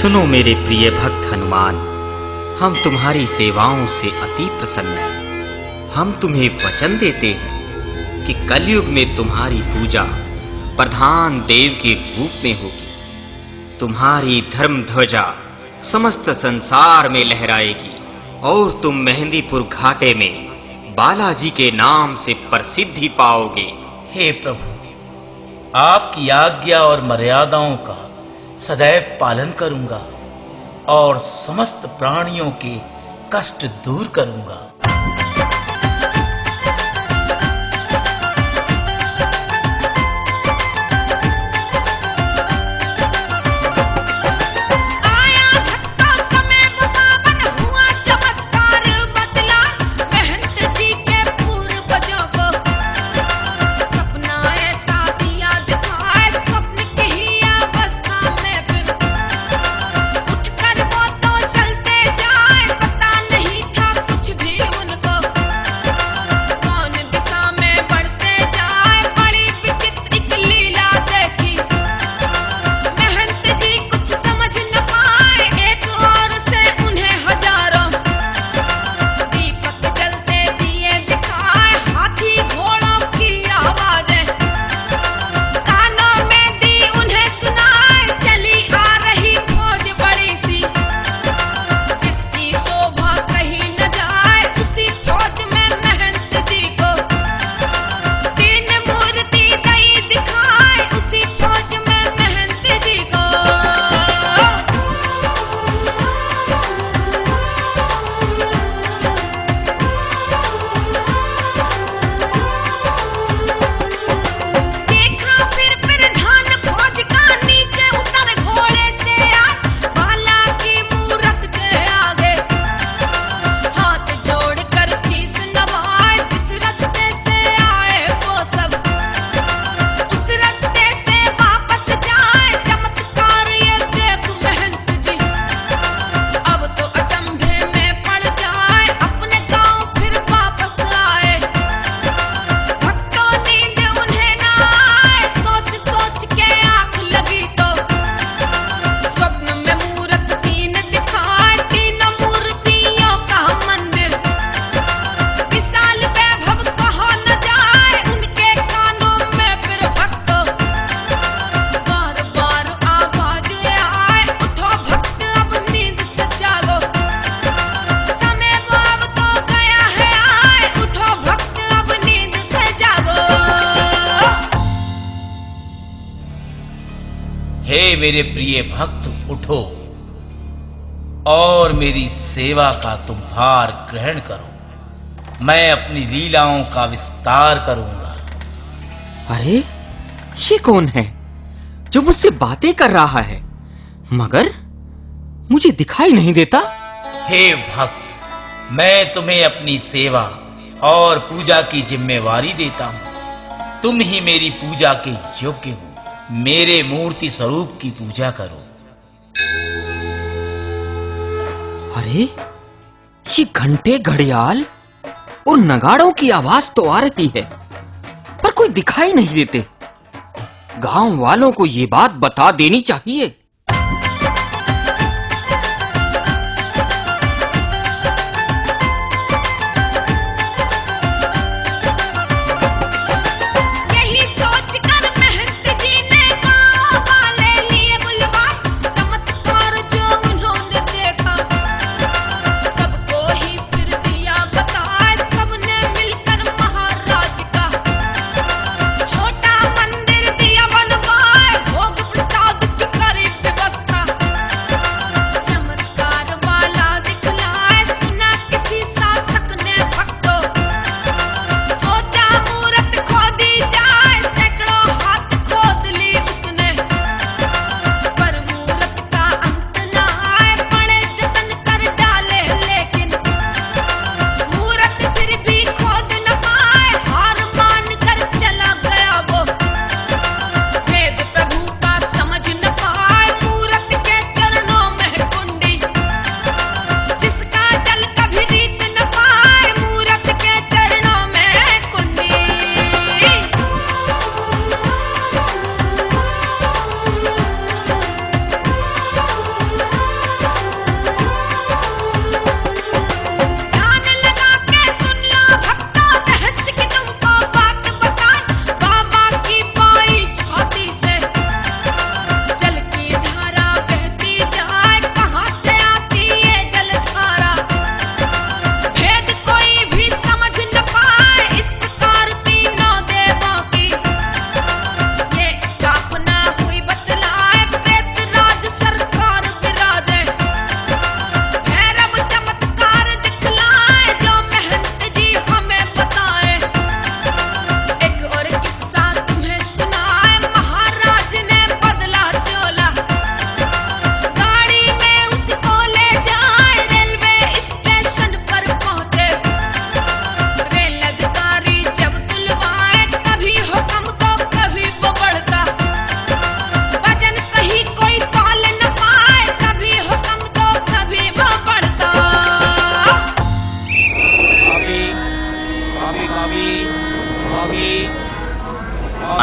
सुनो मेरे प्रिय भक्त हनुमान, हम तुम्हारी सेवाओं से अति प्रसन्न हैं। हम तुम्हें वचन देते हैं कि कलयुग में तुम्हारी पूजा प्रधान देव के रूप में होगी। तुम्हारी धर्म ध्वजा समस्त संसार में लहराएगी और तुम मेहंदीपुर घाटे में बालाजी के नाम से प्रसिद्धि पाओगे। हे प्रभु, आपकी आज्ञा और मर्यादाओं का सदैव पालन करूंगा और समस्त प्राणियों के कष्ट दूर करूंगा। हे मेरे प्रिय भक्त, उठो और मेरी सेवा का तुम भार ग्रहण करो। मैं अपनी लीलाओं का विस्तार करूंगा। अरे, ये कौन है जो मुझसे बातें कर रहा है मगर मुझे दिखाई नहीं देता? हे भक्त, मैं तुम्हें अपनी सेवा और पूजा की जिम्मेवारी देता हूं। तुम ही मेरी पूजा के योग्य हो। मेरे मूर्ति स्वरूप की पूजा करो। अरे, ये घंटे, घड़ियाल और नगाड़ों की आवाज तो आ रही है पर कोई दिखाई नहीं देते। गांव वालों को ये बात बता देनी चाहिए।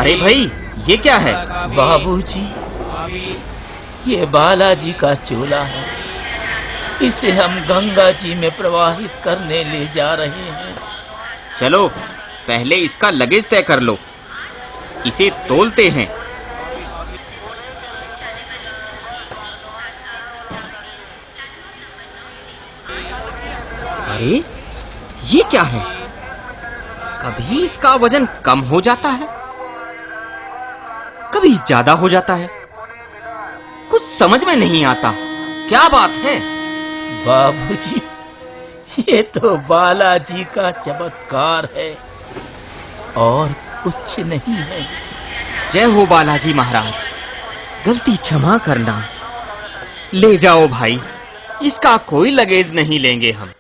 अरे भाई, ये क्या है? बाबूजी, ये बालाजी का चोला है। इसे हम गंगा जी में प्रवाहित करने ले जा रहे हैं। चलो पहले इसका लगेज तय कर लो, इसे तोलते हैं। अरे ये क्या है? कभी इसका वजन कम हो जाता है, कभी ज्यादा हो जाता है। कुछ समझ में नहीं आता, क्या बात है? बाबूजी, ये तो बालाजी का चमत्कार है और कुछ नहीं है। जय हो बालाजी महाराज, गलती क्षमा करना। ले जाओ भाई, इसका कोई लगेज नहीं लेंगे हम।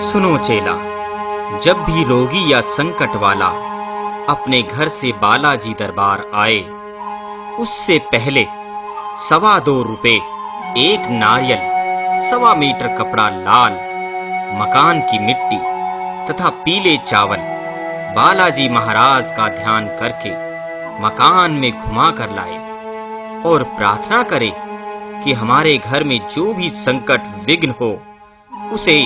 सुनो चेला, जब भी रोगी या संकट वाला अपने घर से बालाजी दरबार आए, उससे पहले 2.25 रुपए, 1 नारियल, 1.25 मीटर कपड़ा लाल, मकान की मिट्टी तथा पीले चावल बालाजी महाराज का ध्यान करके मकान में घुमा कर लाए और प्रार्थना करे कि हमारे घर में जो भी संकट विघ्न हो उसे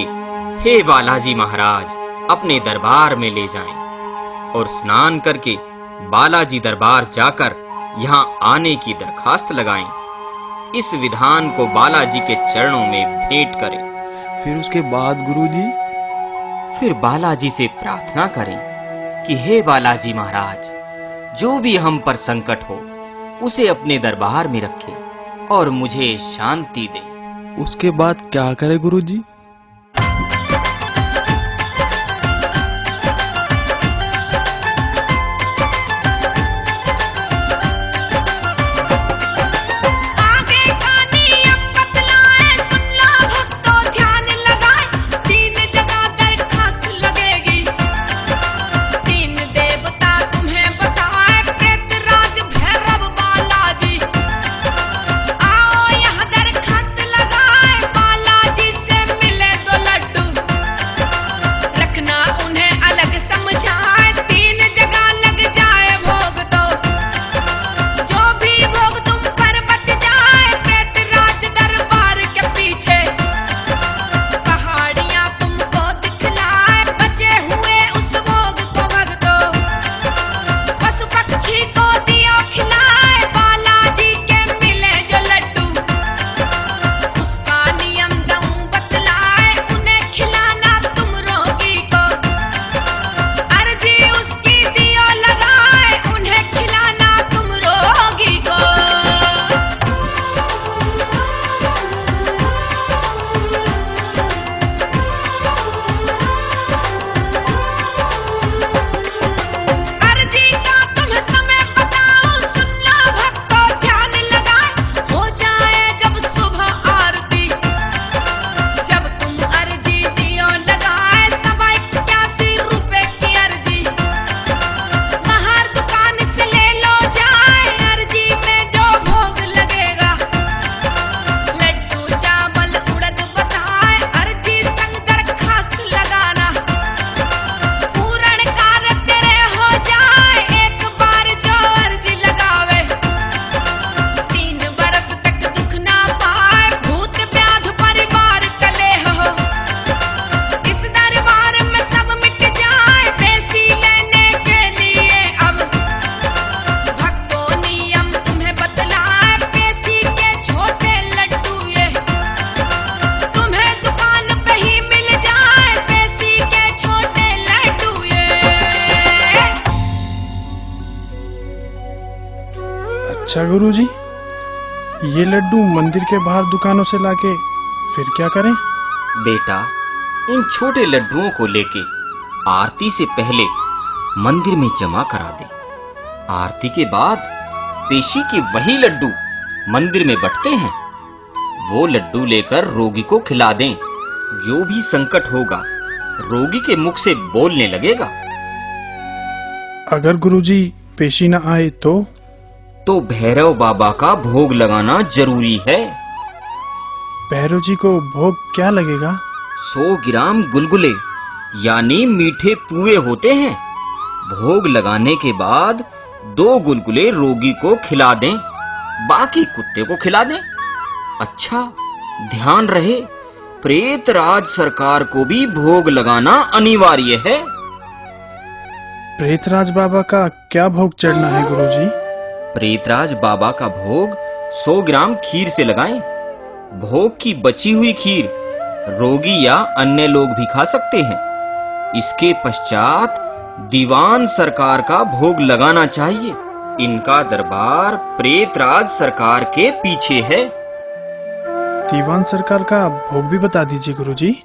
हे बालाजी महाराज अपने दरबार में ले जाएं और स्नान करके बालाजी दरबार जाकर यहाँ आने की दरखास्त लगाएं। इस विधान को बालाजी के चरणों में भेंट करें। फिर उसके बाद गुरुजी? फिर बालाजी से प्रार्थना करें कि हे बालाजी महाराज, जो भी हम पर संकट हो उसे अपने दरबार में रखें और मुझे शांति दे। उसके बाद क्या करे गुरुजी? से अच्छा गुरुजी, ये लड्डू मंदिर के बाहर दुकानों से लाके फिर क्या करें? बेटा, इन छोटे लड्डुओं को लेके आरती से पहले मंदिर में जमा करा दे। आरती के बाद पेशी के वही लड्डू मंदिर में बंटते हैं, वो लड्डू लेकर रोगी को खिला दें। जो भी संकट होगा रोगी के मुख से बोलने लगेगा। अगर गुरुजी पेशी न आए तो भैरव बाबा का भोग लगाना जरूरी है। भैरव जी को भोग क्या लगेगा? 100 ग्राम गुलगुले यानी मीठे पुए होते हैं। भोग लगाने के बाद 2 गुलगुले रोगी को खिला दें, बाकी कुत्ते को खिला दें। अच्छा, ध्यान रहे, प्रेतराज सरकार को भी भोग लगाना अनिवार्य है। प्रेतराज बाबा का क्या भोग चढ़ना है गुरुजी? प्रेतराज बाबा का भोग 100 ग्राम खीर से लगाएं। भोग की बची हुई खीर रोगी या अन्य लोग भी खा सकते हैं। इसके पश्चात दीवान सरकार का भोग लगाना चाहिए। इनका दरबार प्रेतराज सरकार के पीछे है। दीवान सरकार का भोग भी बता दीजिए गुरुजी।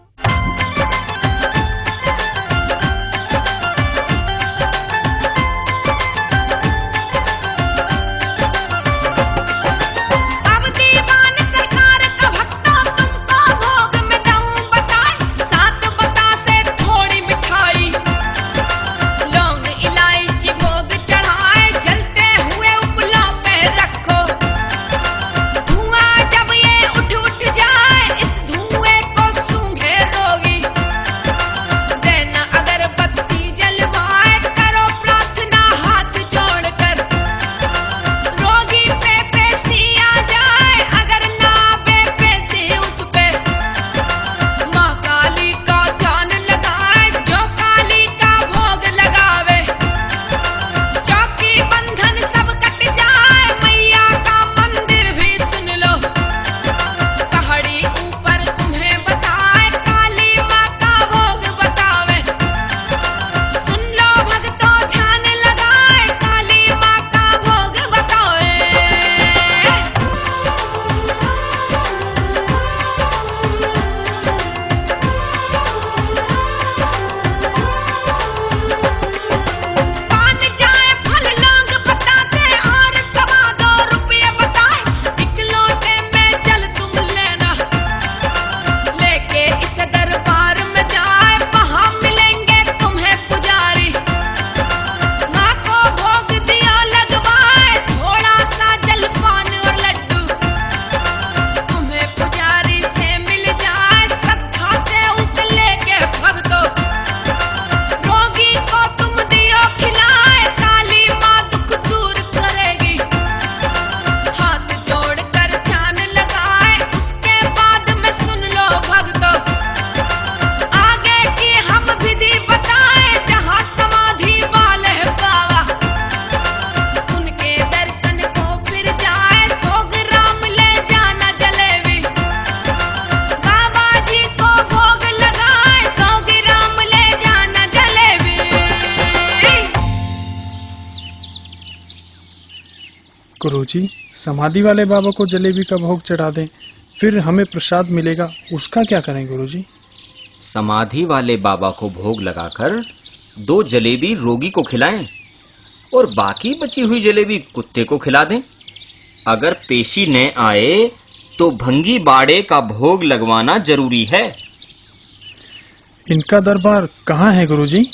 गुरुजी, समाधि वाले बाबा को जलेबी का भोग चढ़ा दें, फिर हमें प्रसाद मिलेगा, उसका क्या करें गुरुजी? समाधि वाले बाबा को भोग लगाकर 2 जलेबी रोगी को खिलाएं और बाकी बची हुई जलेबी कुत्ते को खिला दें। अगर पेशी न आए तो भंगी बाड़े का भोग लगवाना जरूरी है। इनका दरबार कहाँ है गुरुजी?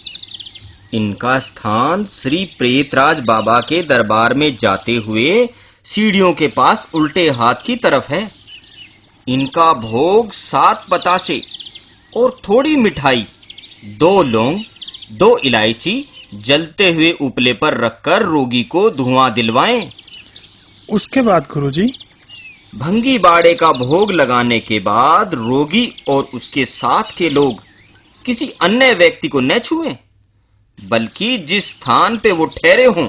इनका स्थान श्री प्रेतराज बाबा के दरबार में जाते हुए सीढ़ियों के पास उल्टे हाथ की तरफ है। इनका भोग 7 बतासे और थोड़ी मिठाई, 2 लौंग, 2 इलायची जलते हुए उपले पर रखकर रोगी को धुआं दिलवाएं। उसके बाद गुरुजी? भंगी बाड़े का भोग लगाने के बाद रोगी और उसके साथ के लोग किसी अन्य व्यक्ति को न छुएं, बल्कि जिस स्थान पे वो ठहरे हों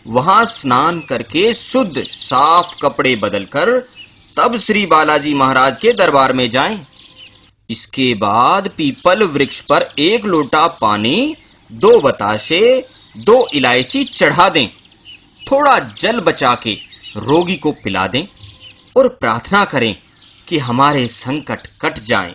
वहां स्नान करके शुद्ध साफ कपड़े बदलकर तब श्री बालाजी महाराज के दरबार में जाएं। इसके बाद पीपल वृक्ष पर 1 लोटा पानी, 2 बताशे, 2 इलायची चढ़ा दें। थोड़ा जल बचा के रोगी को पिला दें और प्रार्थना करें कि हमारे संकट कट जाएं।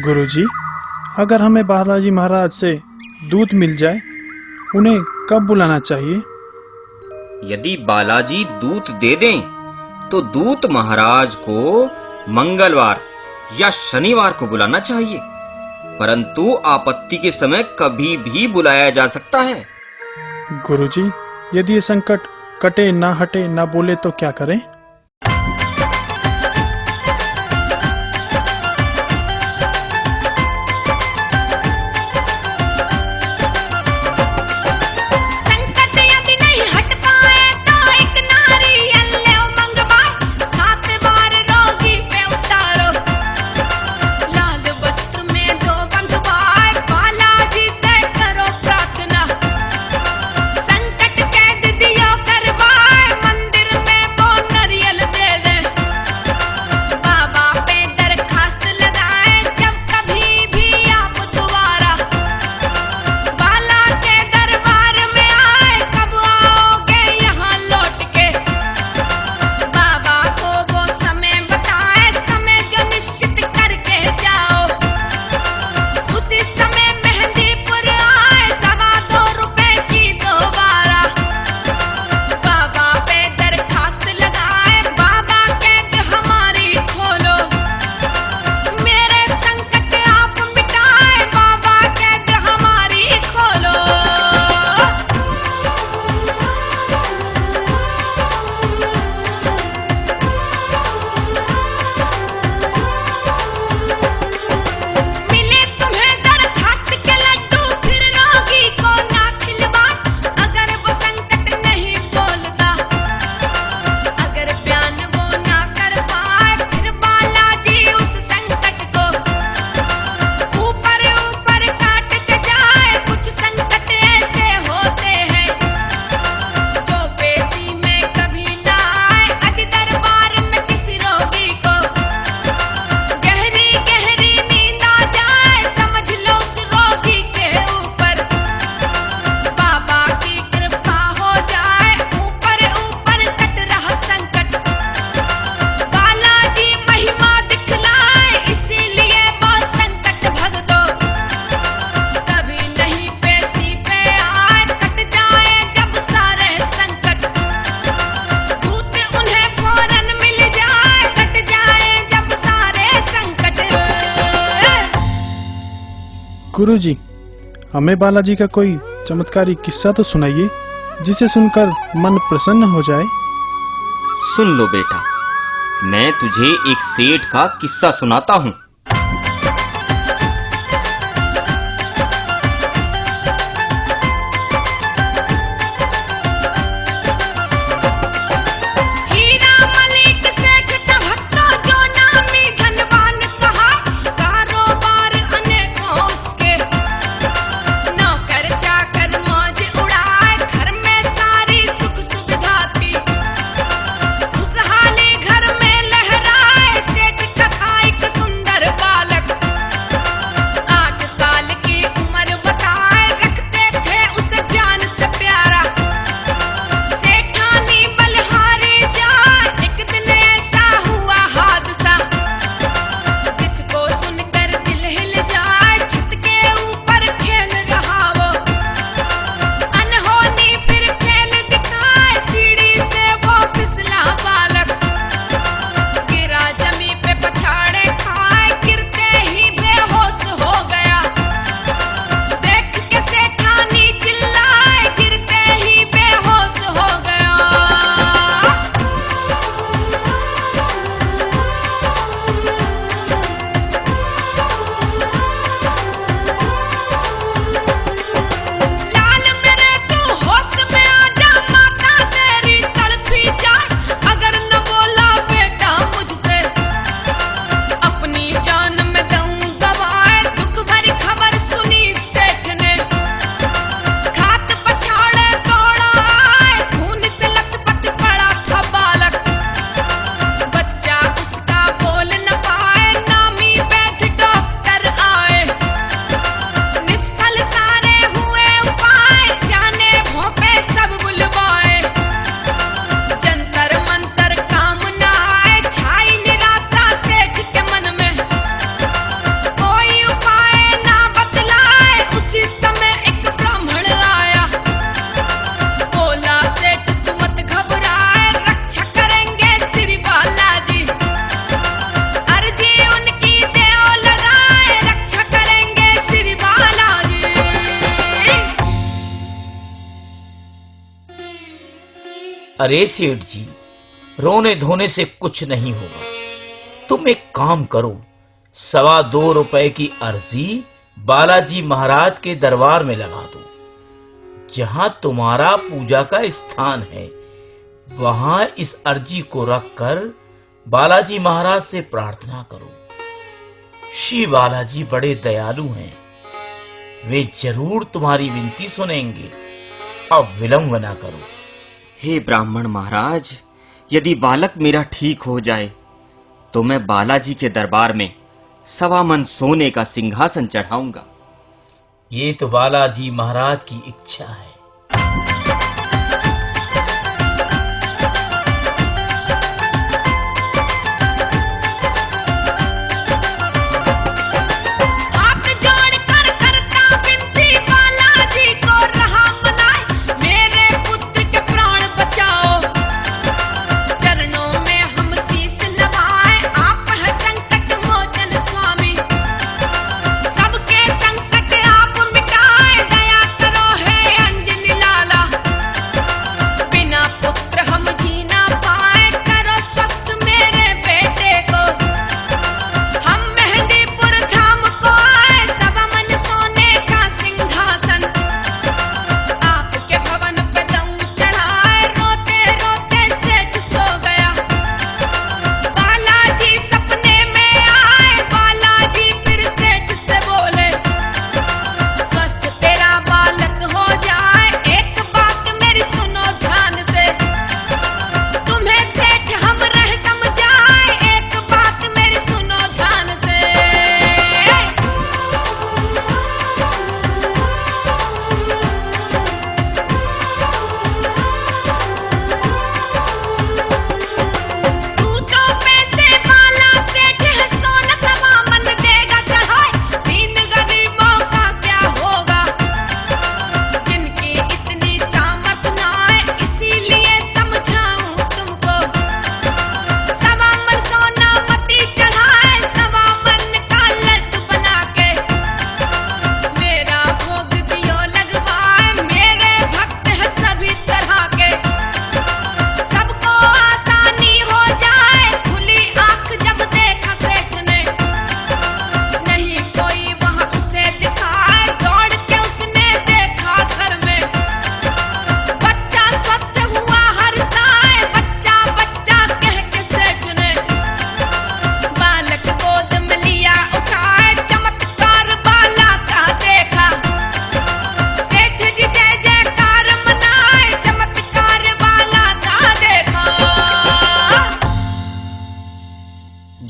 गुरुजी, अगर हमें बालाजी महाराज से दूत मिल जाए, उन्हें कब बुलाना चाहिए? यदि बालाजी दूत दे दें तो दूत महाराज को मंगलवार या शनिवार को बुलाना चाहिए, परंतु आपत्ति के समय कभी भी बुलाया जा सकता है। गुरुजी, यदि ये संकट कटे ना हटे ना बोले तो क्या करें? गुरुजी, हमें बालाजी का कोई चमत्कारी किस्सा तो सुनाइए, जिसे सुनकर मन प्रसन्न हो जाए। सुन लो बेटा, मैं तुझे एक सेठ का किस्सा सुनाता हूँ। अरे सेठ जी, रोने धोने से कुछ नहीं होगा। तुम एक काम करो, 2.25 रुपए की अर्जी बालाजी महाराज के दरबार में लगा दो। जहां तुम्हारा पूजा का स्थान है, वहां इस अर्जी को रखकर बालाजी महाराज से प्रार्थना करो। श्री बालाजी बड़े दयालु हैं, वे जरूर तुम्हारी विनती सुनेंगे। अब विलंब न करो। हे ब्राह्मण महाराज, यदि बालक मेरा ठीक हो जाए तो मैं बालाजी के दरबार में 1.25 मन सोने का सिंहासन चढ़ाऊंगा। ये तो बालाजी महाराज की इच्छा है।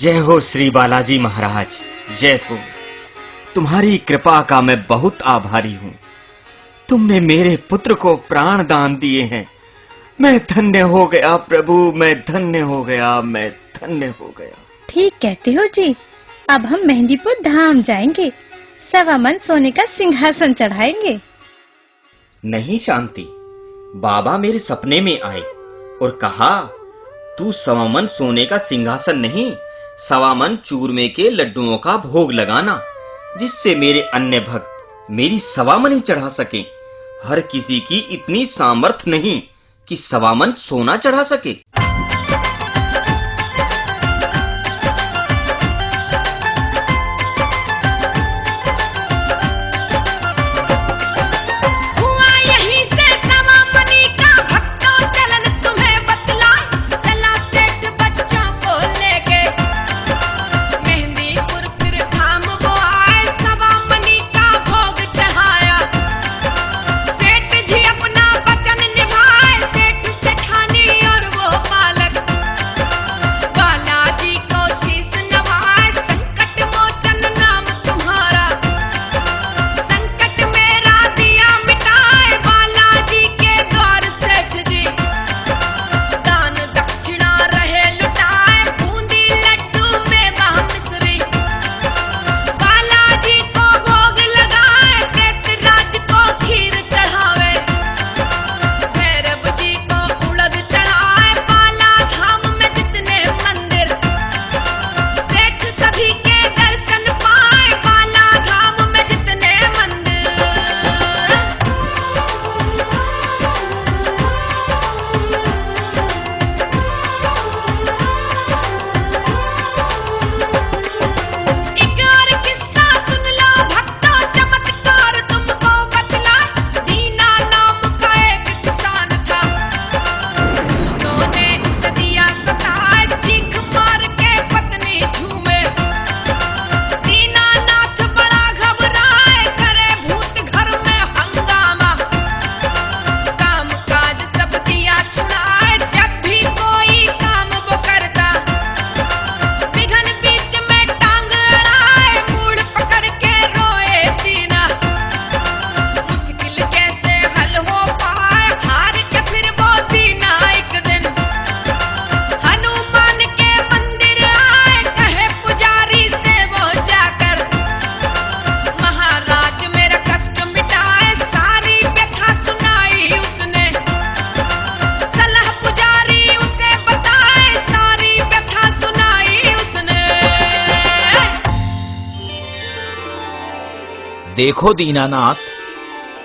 जय हो श्री बालाजी महाराज, जय हो। तुम्हारी कृपा का मैं बहुत आभारी हूँ। तुमने मेरे पुत्र को प्राण दान दिए हैं। मैं धन्य हो गया प्रभु, मैं धन्य हो गया, मैं धन्य हो गया। ठीक कहते हो जी। अब हम मेहंदीपुर धाम जाएंगे, 1.25 मन सोने का सिंहासन चढ़ाएंगे। नहीं शांति, बाबा मेरे सपने में आए और कहा, तू 1.25 मन सोने का सिंहासन नहीं, 1.25 मन चूरमे के लड्डुओं का भोग लगाना, जिससे मेरे अन्य भक्त मेरी 1.25 मन ही चढ़ा सके। हर किसी की इतनी सामर्थ नहीं कि 1.25 मन सोना चढ़ा सके। देखो दीनानाथ,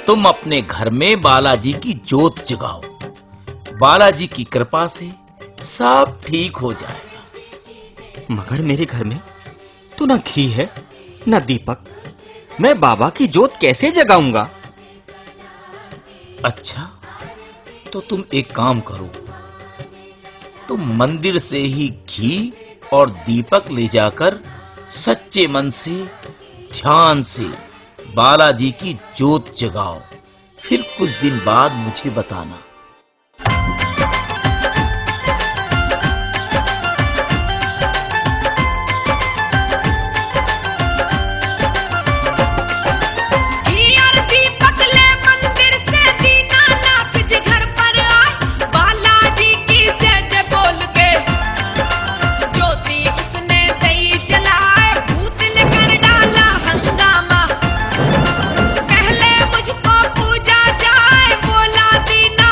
तुम अपने घर में बालाजी की जोत जगाओ। बालाजी की कृपा से सब ठीक हो जाएगा। मगर मेरे घर में तो न घी है न दीपक, मैं बाबा की जोत कैसे जगाऊंगा? अच्छा, तो तुम एक काम करो, तुम मंदिर से ही घी और दीपक ले जाकर सच्चे मन से ध्यान से बालाजी की जोत जगाओ। फिर कुछ दिन बाद मुझे बताना। पहले मुझको पूजा जाए, बोला दीना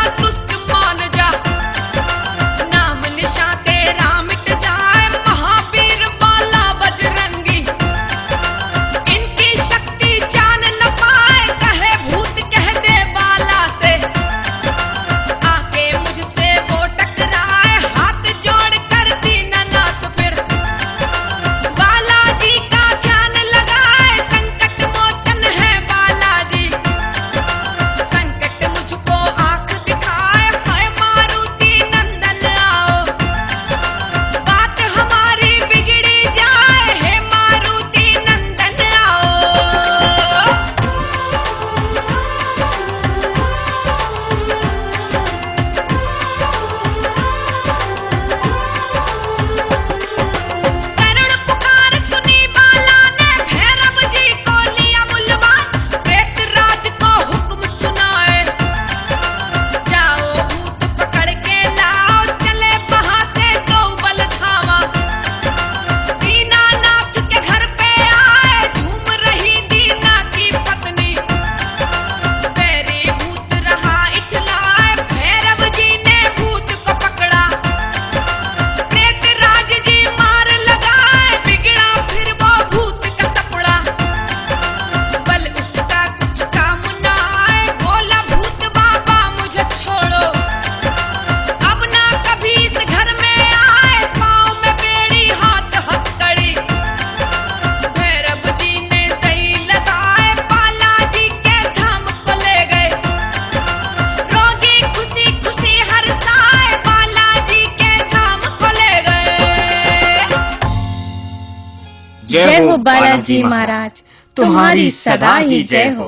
जय हो बालाजी महाराज, तुम्हारी सदा ही जय हो।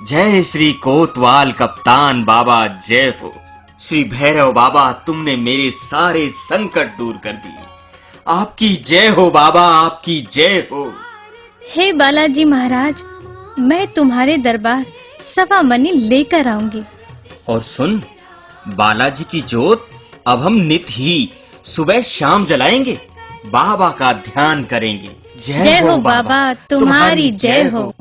जय श्री कोतवाल कप्तान बाबा, जय हो। श्री भैरव बाबा, तुमने मेरे सारे संकट दूर कर दिए। आपकी जय हो बाबा, आपकी जय हो। हे बालाजी महाराज, मैं तुम्हारे दरबार सवा मनी लेकर आऊंगी। और सुन, बालाजी की जोत अब हम नित ही सुबह शाम जलाएंगे, बाबा का ध्यान करेंगे। जय हो बाबा, तुम्हारी जय हो।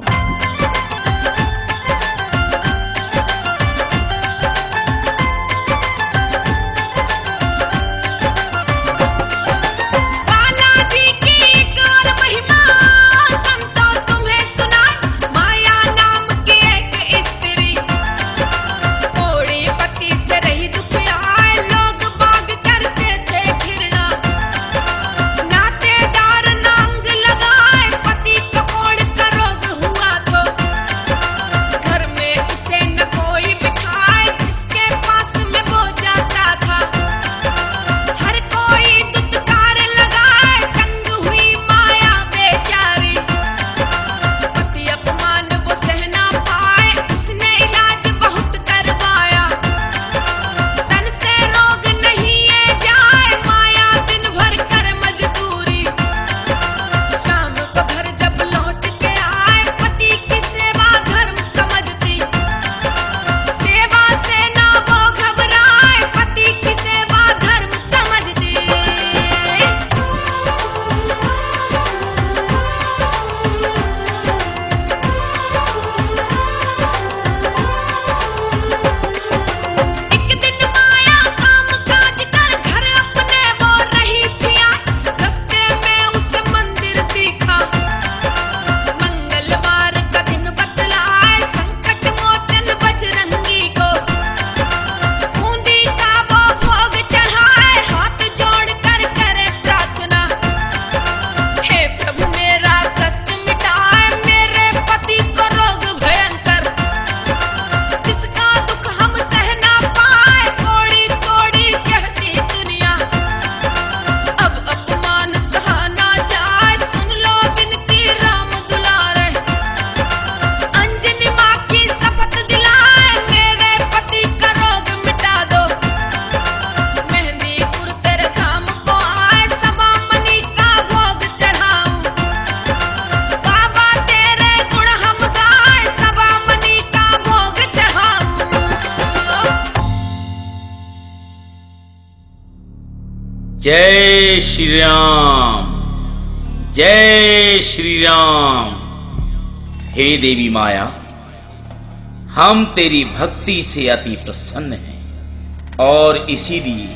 जय श्री राम, जय श्री राम। हे देवी माया, हम तेरी भक्ति से अति प्रसन्न हैं और इसीलिए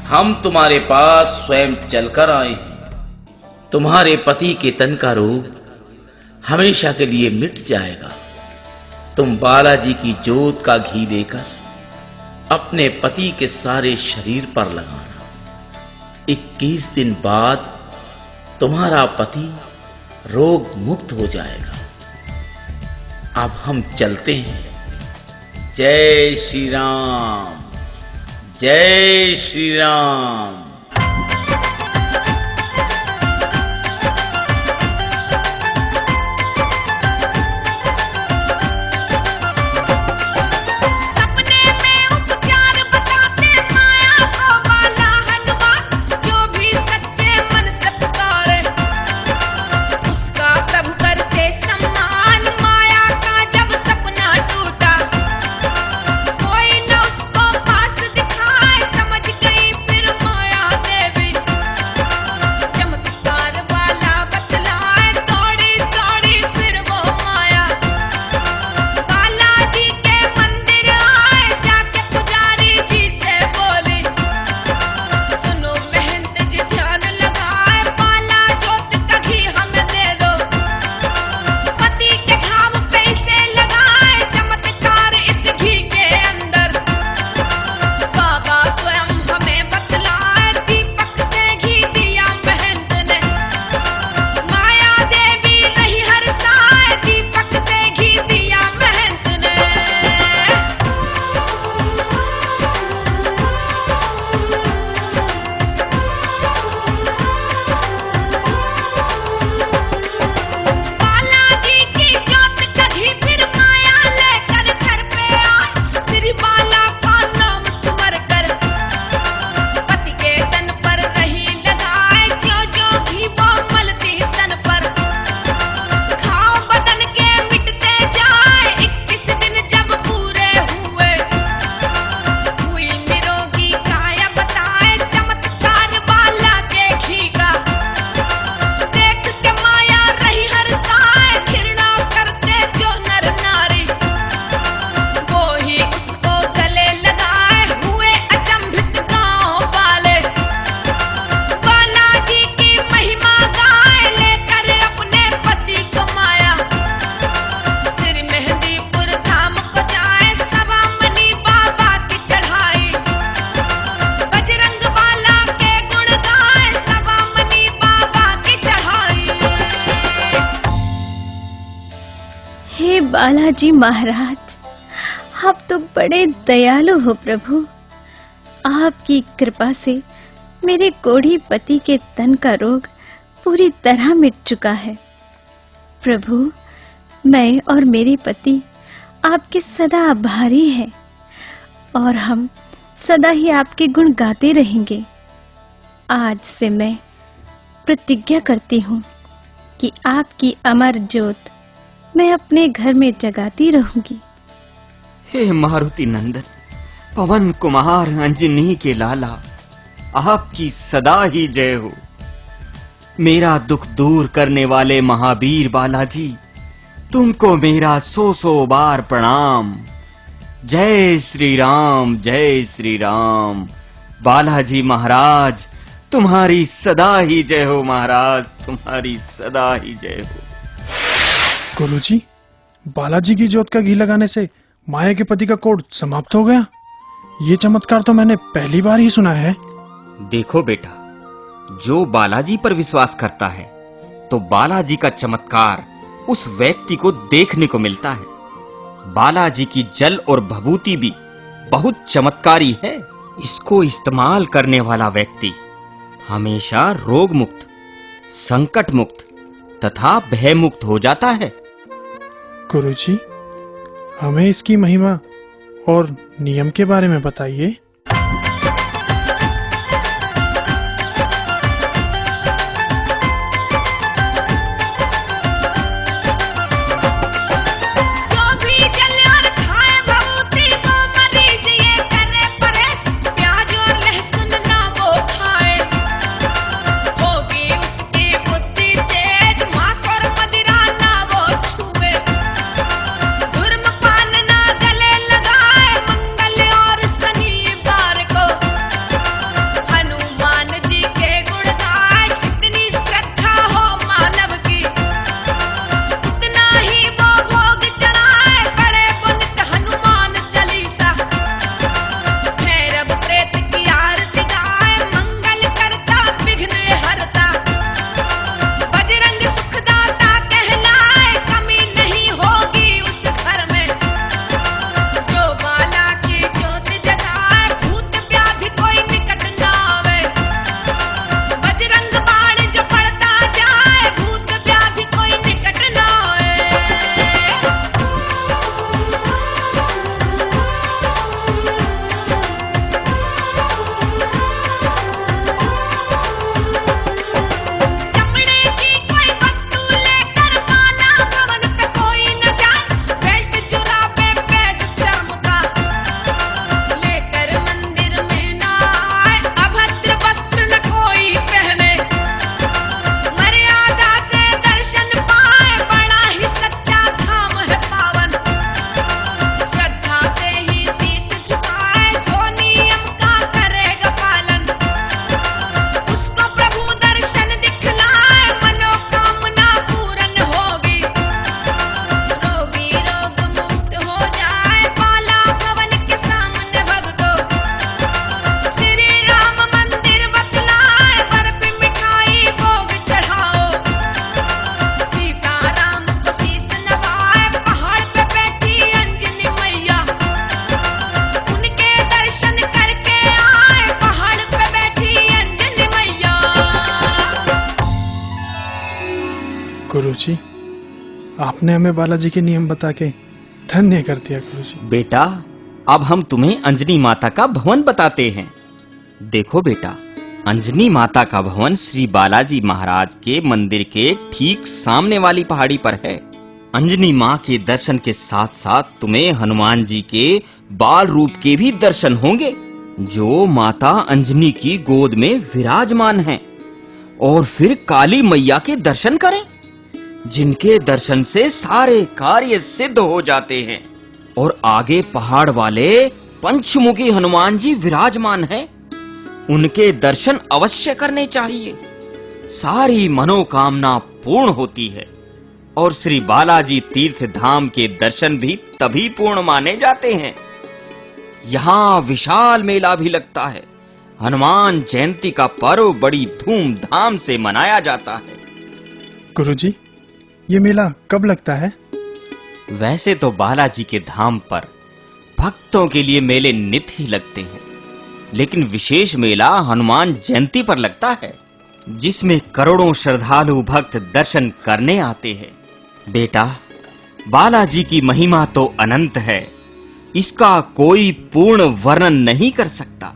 हम तुम्हारे पास स्वयं चलकर आए हैं। तुम्हारे पति के तन का रोग हमेशा के लिए मिट जाएगा। तुम बालाजी की जोत का घी लेकर अपने पति के सारे शरीर पर लगाना। 21 दिन बाद तुम्हारा पति रोग मुक्त हो जाएगा। अब हम चलते हैं। जय श्री राम, जय श्री राम। कोई न उसको पास दिखाए, समझ गई फिर माया हे बालाजी महाराज, आप तो बड़े दयालु हो प्रभु। आपकी कृपा से मेरे कोढ़ी पति के तन का रोग पूरी तरह मिट चुका है। प्रभु, मैं और मेरे पति आपके सदा आभारी हैं और हम सदा ही आपके गुण गाते रहेंगे। आज से मैं प्रतिज्ञा करती हूँ कि आपकी अमर ज्योत मैं अपने घर में जगाती रहूंगी। हे मारुति नंदन, पवन कुमार, अंजनी के लाला, आपकी सदा ही जय हो। मेरा दुख दूर करने वाले महावीर बालाजी, तुमको मेरा 100 बार प्रणाम। जय श्री राम, जय श्री राम। बालाजी महाराज, तुम्हारी सदा ही जय हो। महाराज, तुम्हारी सदा ही जय हो। गुरुजी, बालाजी की ज्योत का घी लगाने से माया के पति का कोढ़ समाप्त हो गया। ये चमत्कार तो मैंने पहली बार ही सुना है। देखो बेटा, जो बालाजी पर विश्वास करता है तो बालाजी का चमत्कार उस व्यक्ति को देखने को मिलता है। बालाजी की जल और भभूति भी बहुत चमत्कारी है। इसको इस्तेमाल करने वाला व्यक्ति हमेशा रोग मुक्त, संकट मुक्त तथा भय मुक्त हो जाता है। गुरुजी, हमें इसकी महिमा और नियम के बारे में बताइए। गुरुजी, आपने हमें बालाजी के नियम बता के धन्य कर दिया गुरुजी। बेटा, अब हम तुम्हें अंजनी माता का भवन बताते हैं। देखो बेटा, अंजनी माता का भवन श्री बालाजी महाराज के मंदिर के ठीक सामने वाली पहाड़ी पर है। अंजनी माँ के दर्शन के साथ साथ तुम्हें हनुमान जी के बाल रूप के भी दर्शन होंगे, जो माता अंजनी की गोद में विराजमान हैं। और फिर काली मैया के दर्शन करें, जिनके दर्शन से सारे कार्य सिद्ध हो जाते हैं। और आगे पहाड़ वाले पंचमुखी हनुमान जी विराजमान हैं, उनके दर्शन अवश्य करने चाहिए। सारी मनोकामना पूर्ण होती है। और श्री बालाजी तीर्थ धाम के दर्शन भी तभी पूर्ण माने जाते हैं। यहाँ विशाल मेला भी लगता है। हनुमान जयंती का पर्व बड़ी धूमधाम से मनाया जाता है। गुरुजी, ये मेला कब लगता है? वैसे तो बालाजी के धाम पर भक्तों के लिए मेले नित ही लगते हैं, लेकिन विशेष मेला हनुमान जयंती पर लगता है, जिसमें करोड़ों श्रद्धालु भक्त दर्शन करने आते हैं। बेटा, बालाजी की महिमा तो अनंत है, इसका कोई पूर्ण वर्णन नहीं कर सकता।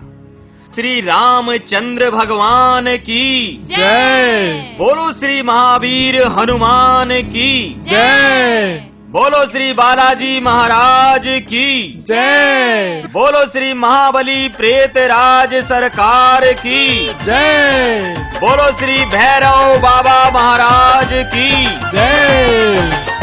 श्री रामचंद्र भगवान की जय। बोलो श्री महावीर हनुमान की जय। बोलो श्री बालाजी महाराज की जय। बोलो श्री महाबली प्रेतराज सरकार की जय। बोलो श्री भैरव बाबा महाराज की जय।